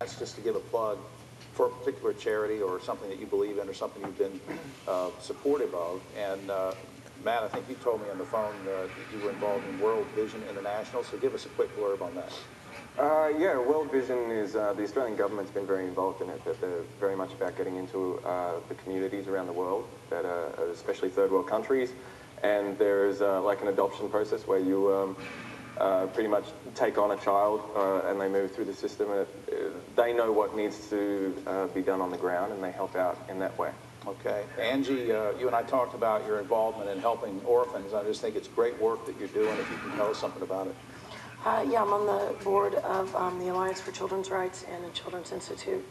That's just to give a plug for a particular charity or something that you believe in or something you've been supportive of. And Matt, I think you told me on the phone that you were involved in World Vision International, so give us a quick blurb on that. Yeah, World Vision is, the Australian government's been very involved in it, that they're very much about getting into the communities around the world, that especially third world countries. And there's like an adoption process where you pretty much take on a child and they move through the system, and they know what needs to be done on the ground, and they help out in that way. Okay. Angie, you and I talked about your involvement in helping orphans. I just think it's great work that you're doing, if you can tell us something about it. Yeah, I'm on the board of the Alliance for Children's Rights and the Children's Institute,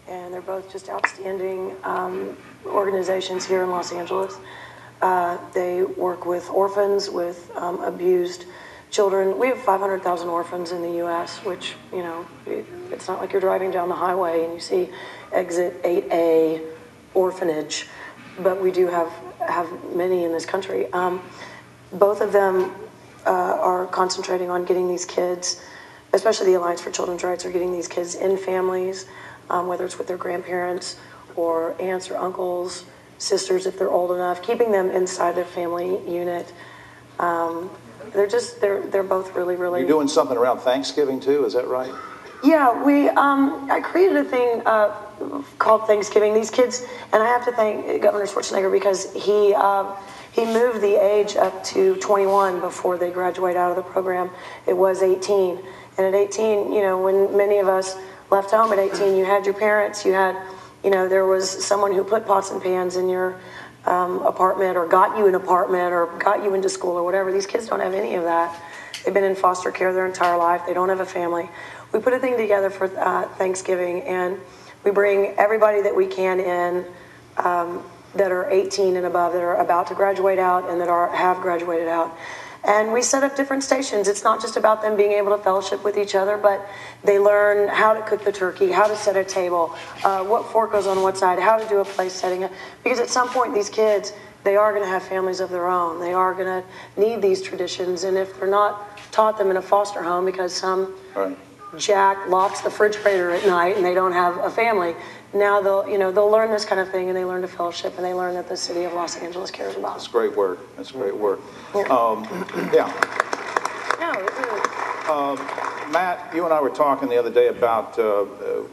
and they're both just outstanding organizations here in Los Angeles. They work with orphans, with abused children. We have 500,000 orphans in the U.S., which, you know, it's not like you're driving down the highway and you see exit 8A orphanage, but we do have many in this country. Both of them are concentrating on getting these kids, especially the Alliance for Children's Rights, are getting these kids in families, whether it's with their grandparents or aunts or uncles, sisters if they're old enough, keeping them inside their family unit. They're both really. You're doing something around Thanksgiving too, is that right? Yeah, I created a thing called Thanksgiving. These kids, and I have to thank Governor Schwarzenegger because he moved the age up to 21 before they graduate out of the program. It was 18, and at 18, you know, when many of us left home at 18, you had your parents, you had, you know, there was someone who put pots and pans in your apartment, or got you an apartment, or got you into school, or whatever. These kids don't have any of that. They've been in foster care their entire life. They don't have a family. We put a thing together for Thanksgiving, and we bring everybody that we can in that are 18 and above, that are about to graduate out and that have graduated out. And we set up different stations. It's not just about them being able to fellowship with each other, but they learn how to cook the turkey, how to set a table, what fork goes on what side, how to do a place setting. Because at some point, these kids, they are going to have families of their own. They are going to need these traditions. And if they're not taught them in a foster home because some jack locks the refrigerator at night and they don't have a family, now they'll learn this kind of thing, and they learn to fellowship, and they learn that the city of Los Angeles cares about. That's great work. That's great work. Yeah. Matt, you and I were talking the other day about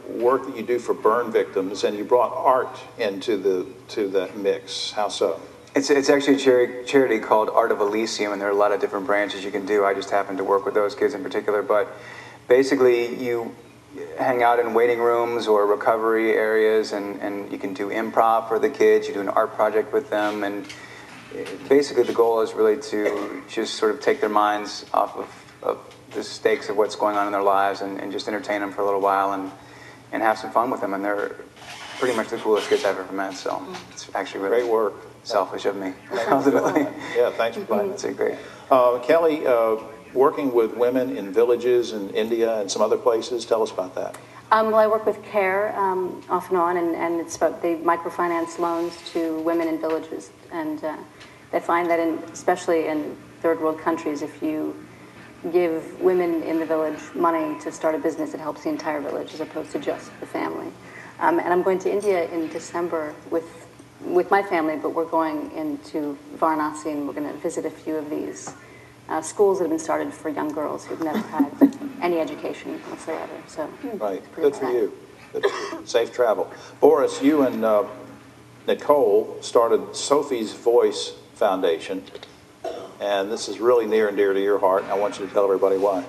work that you do for burn victims, and you brought art into the mix. How so? It's actually a charity called Art of Elysium, and there are a lot of different branches you can do. I just happen to work with those kids in particular, but basically you hang out in waiting rooms or recovery areas, and you can do improv for the kids. You do an art project with them, and basically the goal is really to just sort of take their minds off of the stakes of what's going on in their lives, and just entertain them for a little while and have some fun with them. And they're pretty much the coolest kids I've ever met, so it's actually really great work. Selfish of me. Yeah, thanks for playing. That's great. Kelly, working with women in villages in India and some other places, tell us about that. Well, I work with CARE off and on, and it's about the microfinance loans to women in villages. And they find that, especially in third world countries, if you give women in the village money to start a business, it helps the entire village as opposed to just the family. And I'm going to India in December with my family, but we're going into Varanasi, and we're going to visit a few of these schools that have been started for young girls who've never had any education whatsoever. So, right, good for you. Good for you. Safe travel. Boris, you and Nicole started Sophie's Voice Foundation, and this is really near and dear to your heart, and I want you to tell everybody why.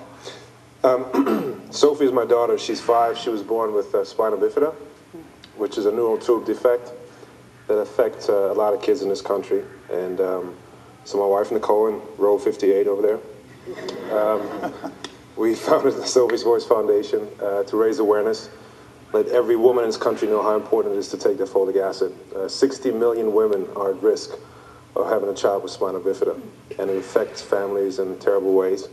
Sophie is my daughter. She's 5. She was born with spina bifida, which is a neural tube defect that affects a lot of kids in this country. And so my wife, Nicole, in row 58 over there, we founded the Sophie's Voice Foundation to raise awareness, let every woman in this country know how important it is to take their folic acid. 60 million women are at risk of having a child with spina bifida, and it affects families in terrible ways.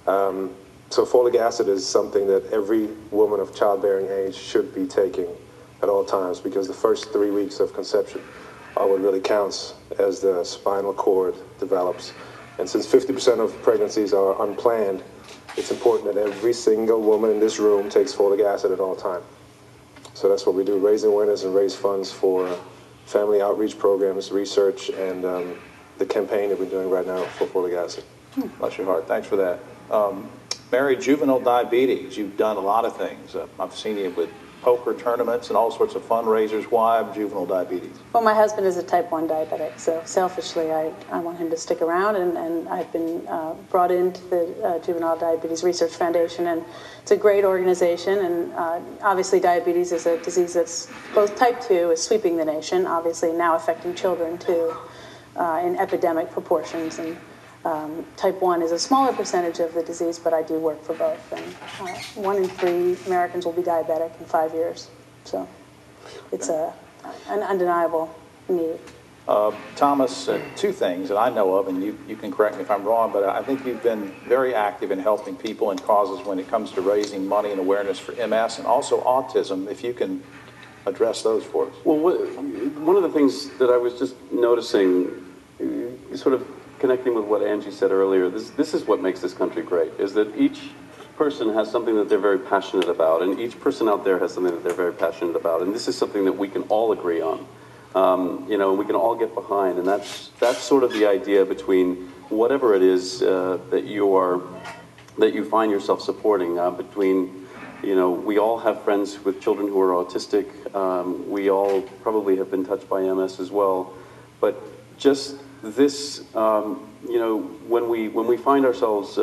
So folic acid is something that every woman of childbearing age should be taking at all times, because the first 3 weeks of conception are what really counts as the spinal cord develops. And since 50% of pregnancies are unplanned, it's important that every single woman in this room takes folic acid at all time. So that's what we do, raise awareness and raise funds for family outreach programs, research, and the campaign that we're doing right now for folic acid. Bless your heart. Thanks for that. Mary, juvenile diabetes, you've done a lot of things. I've seen you with poker tournaments and all sorts of fundraisers. Why juvenile diabetes? Well, my husband is a type 1 diabetic, so selfishly I want him to stick around, and I've been brought into the Juvenile Diabetes Research Foundation, and it's a great organization, and obviously diabetes is a disease that's both type 2 is sweeping the nation, obviously now affecting children too in epidemic proportions, and type 1 is a smaller percentage of the disease, but I do work for both. And 1 in 3 Americans will be diabetic in 5 years. So it's an undeniable need. Thomas, 2 things that I know of, and you can correct me if I'm wrong, but I think you've been very active in helping people and causes when it comes to raising money and awareness for MS and also autism, if you can address those for us. Well, one of the things that I was just noticing, sort of connecting with what Angie said earlier, this is what makes this country great, is that each person has something that they're very passionate about, and each person out there has something that they're very passionate about, and this is something that we can all agree on. You know, we can all get behind, and that's sort of the idea between whatever it is that you find yourself supporting. Between, you know, we all have friends with children who are autistic. We all probably have been touched by MS as well, but just this, you know, when we find ourselves,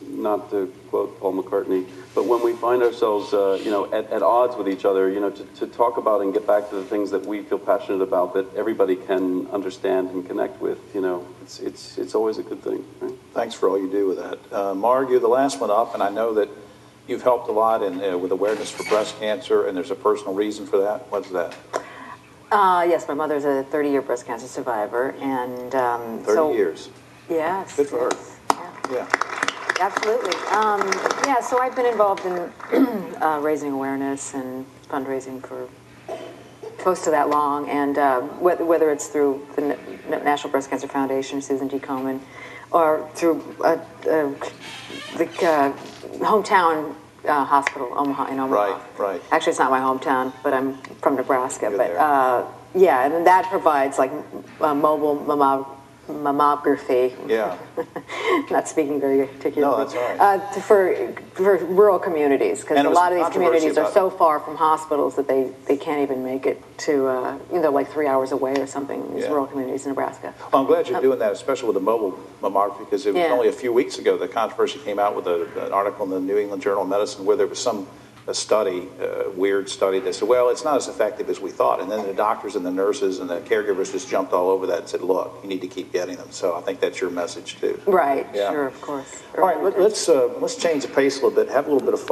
not to quote Paul McCartney, but when we find ourselves, you know, at odds with each other, you know, to talk about and get back to the things that we feel passionate about, that everybody can understand and connect with, you know, it's always a good thing, right? Thanks for all you do with that. Marg, you're the last one up, and I know that you've helped a lot with awareness for breast cancer, and there's a personal reason for that. What's that? Yes, my mother's a 30-year breast cancer survivor, and 30 years. Yes. Good for her. Yeah. Yeah. Absolutely. Yeah, so I've been involved in raising awareness and fundraising for close to that long, and whether it's through the National Breast Cancer Foundation, Susan G. Komen, or through the hometown hospital in Omaha. Right. Actually, it's not my hometown, but I'm from Nebraska. You're but there. yeah, and that provides like mobile mammography. Yeah. Not speaking very articulately. No, that's all right. For rural communities, because a lot of these communities are about so far from hospitals that they can't even make it to, you know, like 3 hours away or something, these rural communities in Nebraska. Well, I'm glad you're doing that, especially with the mobile mammography, because it was only a few weeks ago that controversy came out with an article in the New England Journal of Medicine where there was a study, a weird study that said, well, it's not as effective as we thought. And then the doctors and the nurses and the caregivers just jumped all over that and said, look, you need to keep getting them. So I think that's your message too. Right, Yeah. sure, of course. All right, let's change the pace a little bit, have a little bit of fun.